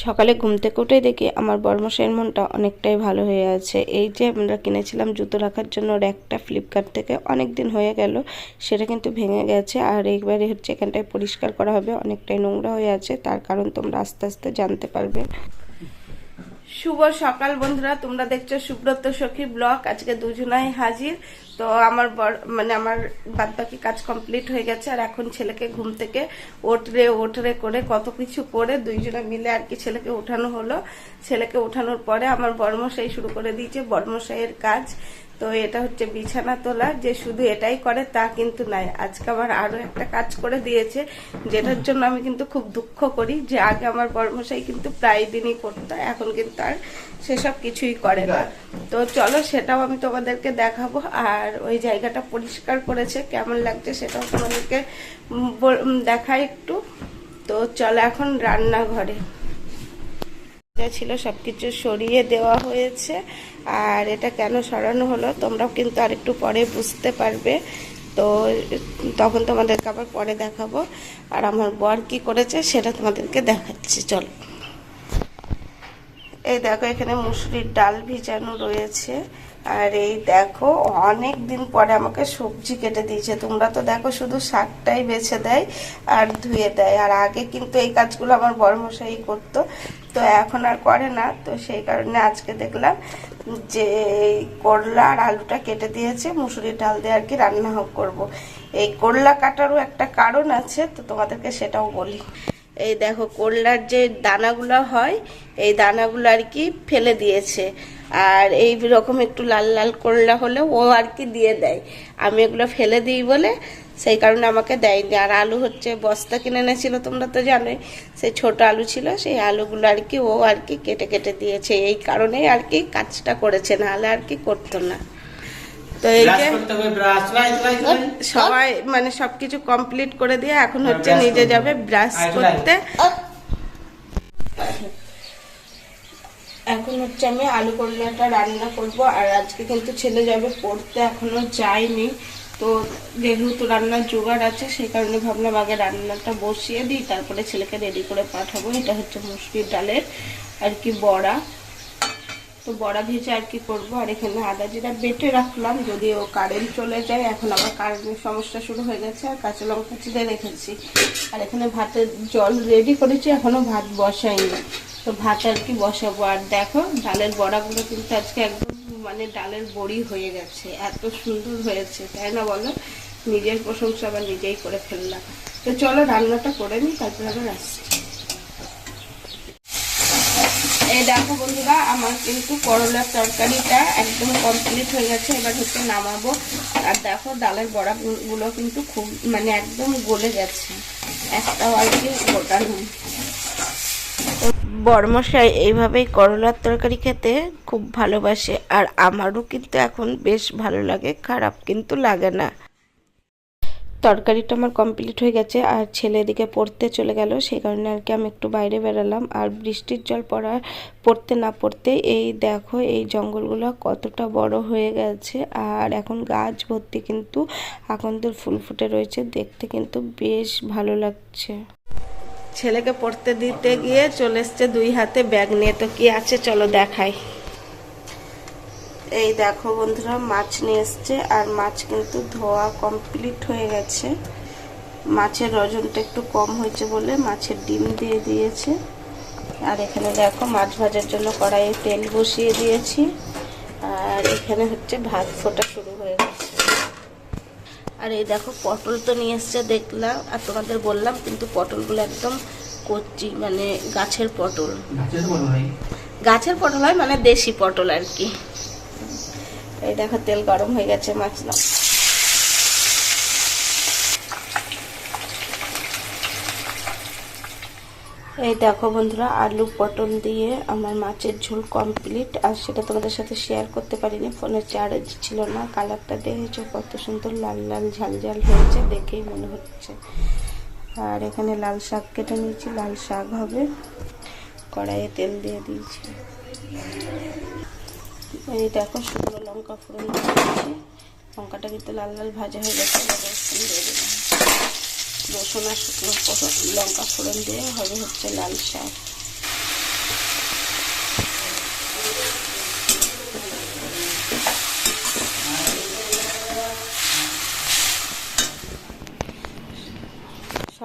সকালে ঘুম থেকে উঠেই দেখি আমার বড়মশাইয়ের মনটা অনেকটাই ভালো হয়ে আছে। এই যে আমরা কিনেছিলাম জুতো রাখার জন্য র্যাকটা ফ্লিপকার্ট থেকে, অনেক দিন হয়ে গেল, সেটা কিন্তু ভেঙে গেছে। আর এইবারে হচ্ছে এখানটায় পরিষ্কার করা হবে, অনেকটাই নোংরা হয়ে আছে, তার কারণ তোমরা আস্তে আস্তে জানতে পারবে। শুভ সকাল বন্ধুরা, তোমরা দেখছো সুব্রত সখী ব্লগ। আজকে দুজনাই হাজির। তো আমার আমার বাদবাকি কাজ কমপ্লিট হয়ে গেছে, আর এখন ছেলেকে ঘুম থেকে ওঠরে করে কত কিছু করে দুইজনে মিলে আর কি ছেলেকে ওঠানো হলো। ছেলেকে ওঠানোর পরে আমার বড়মশাই শুরু করে দিয়েছে বড়মশাইয়ের কাজ। তো এটা হচ্ছে বিছানা তোলা। যে শুধু এটাই করে তা কিন্তু নাই, আজকে আমার আরো একটা কাজ করে দিয়েছে, যেটার জন্য আমি কিন্তু খুব দুঃখ করি। যে আগে আমার বড়মশাই কিন্তু প্রায় দিনই করতো, এখন কিন্তু আর সেসব কিছুই করে না। তো চলো সেটাও আমি তোমাদেরকে দেখাবো। আর ওই জায়গাটা পরিষ্কার করেছে, কেমন লাগছে সেটাও তোমাদেরকে দেখাই একটু। তো চলো এখন রান্নাঘরে। যা ছিল সবকিছু সরিয়ে দেওয়া হয়েছে। আর এটা কেন সরানো হলো তোমরাও কিন্তু আরেকটু পরে বুঝতে পারবে। তো তখন তোমাদেরকে আবার পরে দেখাবো। আর আমার বর কি করেছে সেটা তোমাদেরকে দেখাচ্ছি, চলো। এই দেখো এখানে মুসুরির ডাল ভিজানো রয়েছে। আর এই দেখো অনেক দিন পরে আমাকে সবজি কেটে দিয়েছে। তোমরা তো দেখো শুধু শাকটাই বেছে দেয় আর ধুয়ে দেয়, আর আগে কিন্তু এই কাজগুলো আমার বড়মশাই করতো, তো এখন আর করে না। তো সেই কারণে আজকে দেখলাম যে করলা আর আলুটা কেটে দিয়েছে, মুসুরির ডাল দিয়ে আর কি রান্না করব। এই করলা কাটারও একটা কারণ আছে, তো তোমাদেরকে সেটাও বলি। এই দেখো করলার যে দানাগুলো হয়, এই দানাগুলো আর কি ফেলে দিয়েছে। আর এই রকম একটু লাল লাল করলা হলে ও আর কি দিয়ে দেয়, আমি এগুলো ফেলে দিই বলে সেই কারণে আমাকে দেয়নি। আর আলু হচ্ছে বস্তা কিনে এনেছিল, তোমরা তো জানোই, সেই ছোট আলু ছিল, সেই আলুগুলো আর কি ও আর কি কেটে কেটে দিয়েছে। এই কারণেই আর কি কাজটা করেছে, নাহলে আর কি করতো না। তো এই যে সবাই সবকিছু কমপ্লিট করে দিয়ে এখন হচ্ছে নিজে যাবে ব্রাশ করতে। এখন হচ্ছে আমি আলু করলাটা রান্না করব। আর আজকে কিন্তু ছেলে যাবে পড়তে, এখনো যায়নি। তো যেহেতু রান্নার জোগাড় আছে সেই কারণে ভাবলাম আগে রান্নাটা বসিয়ে দিই, তারপরে ছেলেকে রেডি করে পাঠাবো। এটা হচ্ছে মুসুরির ডালের আর কি বড়া। তো বড়া ভেজে আর কি করবো। আর এখানে আদা জিরা বেটে রাখলাম, যদি ও কারেন্ট চলে যায়, এখন আবার কারেন্টের সমস্যা শুরু হয়ে গেছে। আর কাঁচা লঙ্কা চিড়ে রেখেছি। আর এখানে ভাতের জল রেডি করেছি, এখনো ভাত বসাইনি। তো ভাত আর কি বসাবো। আর দেখো ডালের বড়াগুলো কিন্তু আজকে একদম ডালের বড়ি হয়ে গেছে, এত সুন্দর হয়েছে, তাই না বলো? নিজের প্রশংসা আবার নিজেই করে ফেললাম। তো চলো রান্নাটা করে নিই, তারপরে আবার আসছি। এই দেখো বন্ধুরা, আমার কিন্তু করলার তরকারিটা একদম কমপ্লিট হয়ে গেছে, এবার হচ্ছে নামাবো। আর দেখো ডালের বড়াগুলো কিন্তু খুব একদম গলে গেছে, একটাও আর কি গোটা নেই। বড়মশাই এইভাবেই করলার তরকারি খেতে খুব ভালোবাসে, আর আমারও কিন্তু এখন বেশ ভালো লাগে, খারাপ কিন্তু লাগে না। তরকারিটা আমার কমপ্লিট হয়ে গেছে, আর ছেলে এদিকে পড়তে চলে গেল, সেই কারণে আর কি আমি একটু বাইরে বেরালাম। আর বৃষ্টির জল পড়তে না পড়তে এই দেখো এই জঙ্গলগুলো কতটা বড় হয়ে গেছে। আর এখন গাছ ভর্তি কিন্তু আকন্দের ফুল ফুটে রয়েছে, দেখতে কিন্তু বেশ ভালো লাগছে। ছেলেকে পড়তে দিতে গিয়ে চলে এসছে দুই হাতে ব্যাগ নিয়ে। তো কি আছে চলো দেখাই। এই দেখো বন্ধুরা, মাছ নিয়ে এসছে, আর মাছ কিন্তু ধোয়া কমপ্লিট হয়ে গেছে। মাছের ওজনটা একটু কম হয়েছে বলে মাছের ডিম দিয়ে দিয়েছে। আর এখানে দেখো মাছ ভাজার জন্য কড়াইয়ে তেল বসিয়ে দিয়েছি। আর এখানে হচ্ছে ভাত ফোটা শুরু হয়ে গেছে। আর এই দেখো পটল তো নিয়ে এসছে দেখলাম, আর তোমাদের বললাম কিন্তু পটলগুলো একদম কচি, গাছের পটল। গাছের পটল হয় দেশি পটল আর কি। এই দেখো তেল গরম হয়ে গেছে, মাছ নাও। এই দেখো বন্ধুরা, আলু পটল দিয়ে আমার মাছের ঝোল কমপ্লিট। আর সেটা তোমাদের সাথে শেয়ার করতে পারিনি, ফোনে চার্জ ছিল না। কালারটা দেখেছো কত সুন্দর লাল লাল ঝাল ঝাল হয়েছে, দেখেই মনে হচ্ছে। আর এখানে লাল শাক কেটে নিয়েছি, লাল শাক হবে। কড়াইয়ে তেল দিয়ে দিয়েছি। এই দেখো শুকনো লঙ্কা ফোড়ন দিয়েছি, লঙ্কাটা কিন্তু লাল লাল ভাজা হয়ে গেছে। রসুন দিয়ে দিলাম, রসুন আর শুকনো লঙ্কা ফোড়ন দিয়ে হবে হচ্ছে লাল শাক।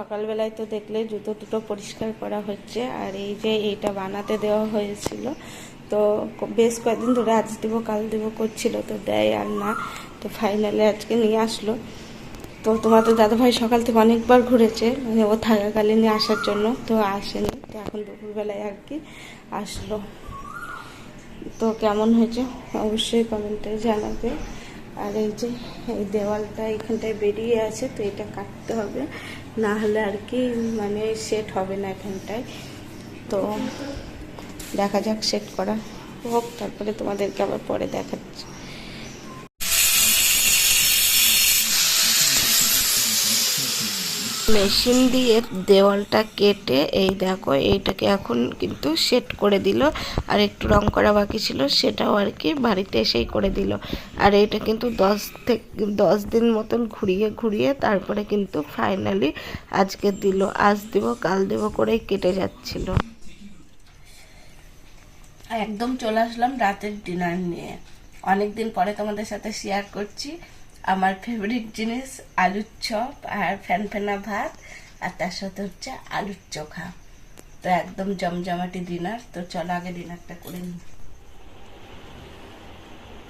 সকালবেলায় তো দেখলে জুতো টুতো পরিষ্কার করা হচ্ছে, আর এই যে এইটা বানাতে দেওয়া হয়েছিল, তো বেশ কয়েকদিন ধরে আজ দিব কাল দিব করছিল, তো দেয় আর না, তো ফাইনালি আজকে নিয়ে আসলো। তো তোমাদের দাদাভাই সকাল থেকে অনেকবার ঘুরেছে, মানে ও থাকাকালীন আসার জন্য, তো আসেনি, তো এখন দুপুরবেলায় আর কি আসলো। তো কেমন হয়েছে অবশ্যই কমেন্টে জানাবে। আর এই যে এই দেওয়ালটা এখানটায় বেরিয়ে আছে, তো এটা কাটতে হবে, না হলে আর কি মানে সেট হবে না এখানটায়। তো দেখা যাক, সেট করা হোক, তারপরে তোমাদেরকে আবার পরে দেখাচ্ছি। মেশিন দিয়ে দেওয়ালটা কেটে এই দেখো এইটাকে এখন কিন্তু সেট করে দিল, আর একটু রং করা বাকি ছিল সেটাও আর কি বাড়িতে এসেই করে দিল। আর এইটা কিন্তু 10 দিন মতন ঘুরিয়ে ঘুরিয়ে তারপরে কিন্তু ফাইনালি আজকে দিল। আজ দিব কাল দেব করেই কেটে যাচ্ছিল। একদম চলে আসলাম রাতের ডিনার নিয়ে, অনেকদিন পরে তোমাদের সাথে শেয়ার করছি আমার ফেভারিট জিনিস আলুর চপ আর ফ্যানফেনা ভাত, আর তার সাথে হচ্ছে আলুর চোখা। তো একদম জমজমাটি ডিনার। তো চলো আগে ডিনারটা করে নিই।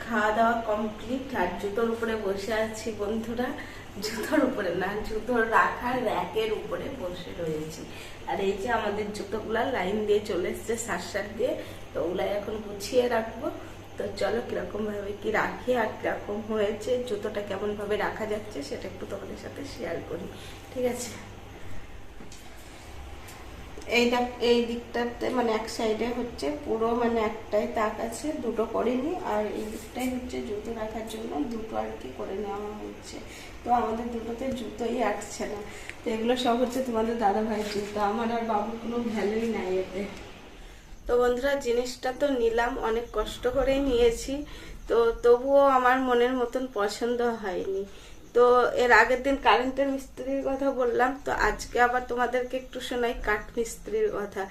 খাওয়া দাওয়া কমপ্লিট, আর জুতোর উপরে বসে আছি বন্ধুরা। জুতোর উপরে না, জুতোর রাখার র্যাকের উপরে বসে রয়েছি। আর এই যে আমাদের জুতোগুলা লাইন দিয়ে চলে এসছে সার দিয়ে, তো ওগুলাই এখন গুছিয়ে রাখবো। তো চলো কিরকম ভাবে কি রাখি আর কিরকম হয়েছে, জুতোটা কেমন ভাবে রাখা যাচ্ছে সেটা একটু তোমাদের সাথে শেয়ার করি, ঠিক আছে? এই দিকটাতে মানে এক সাইডে হচ্ছে পুরো মানে একটাই তাক আছে, দুটো করিনি, আর এই দিকটাই হচ্ছে জুতো রাখার জন্য দুটো আর কি করে নেওয়া হচ্ছে। তো আমাদের দুটোতে জুতোই আটছে না, তো এগুলো সব হচ্ছে তোমাদের দাদা ভাইয়ের জুতো, আমার আর বাবুর কোনো ভ্যালুই নাই এতে। তো বন্ধুরা জিনিসটা তো নিলাম, অনেক কষ্ট করেই নিয়েছি, তো তবুও আমার মনের মতন পছন্দ হয়নি। তো এর আগের দিন কারেন্টের মিস্ত্রির কথা বললাম, তো আজকে আবার তোমাদেরকে একটু শোনাই কাঠ মিস্ত্রির কথা।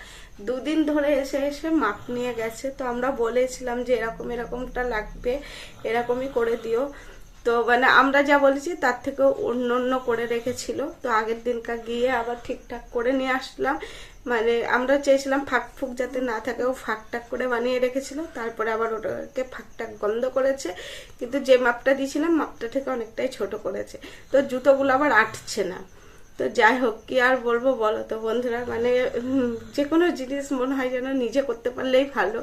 দুদিন ধরে এসে এসে মাপ নিয়ে গেছে, তো আমরা বলেছিলাম যে এরকম এরকমটা লাগবে, এরকমই করে দিও। তো মানে আমরা যা বলেছি তার থেকেও অন্য অন্য করে রেখেছিল, তো আগের দিনকার গিয়ে আবার ঠিকঠাক করে নিয়ে আসলাম। মানে আমরা চেয়েছিলাম ফাঁক ফুক যাতে না থাকে, ও ফাঁক টাক করে বানিয়ে রেখেছিল, তারপরে আবার ওটাকে ফাঁক টাক বন্ধ করেছে, কিন্তু যে মাপটা দিয়েছিলাম মাপটা থেকে অনেকটাই ছোট করেছে, তো জুতোগুলো আবার আটছে না। তো যাই হোক, কি আর বলবো বলো তো বন্ধুরা, মানে যে কোনো জিনিস মনে হয় যেন নিজে করতে পারলেই ভালো,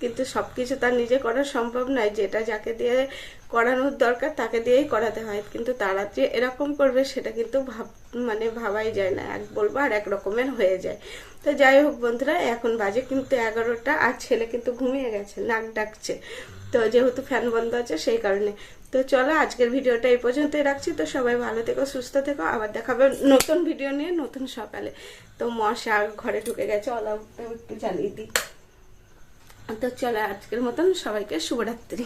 কিন্তু সবকিছু তার নিজে করা সম্ভব নয়। যেটা যাকে দিয়ে করানোর দরকার তাকে দিয়েই করাতে হয়, কিন্তু তারা যে এরকম করবে সেটা কিন্তু মানে ভাবাই যায় না, এক বলবো আর এক রকমের হয়ে যায়। তো যাই হোক বন্ধুরা, এখন বাজে কিন্তু 11টা, আর ছেলে কিন্তু ঘুমিয়ে গেছে, নাক ডাকছে, তো যেহেতু ফ্যান বন্ধ আছে সেই কারণে। তো চলো আজকের ভিডিওটা এই পর্যন্তই রাখছি। তো সবাই ভালো থেকো, সুস্থ থেকো, আবার দেখাবে নতুন ভিডিও নিয়ে নতুন সকালে। তো মশা ঘরে ঢুকে গেছে, অলাউটাও একটু জ্বালিয়ে দিই। তো চলো আজকের মতন সবাইকে শুভরাত্রি।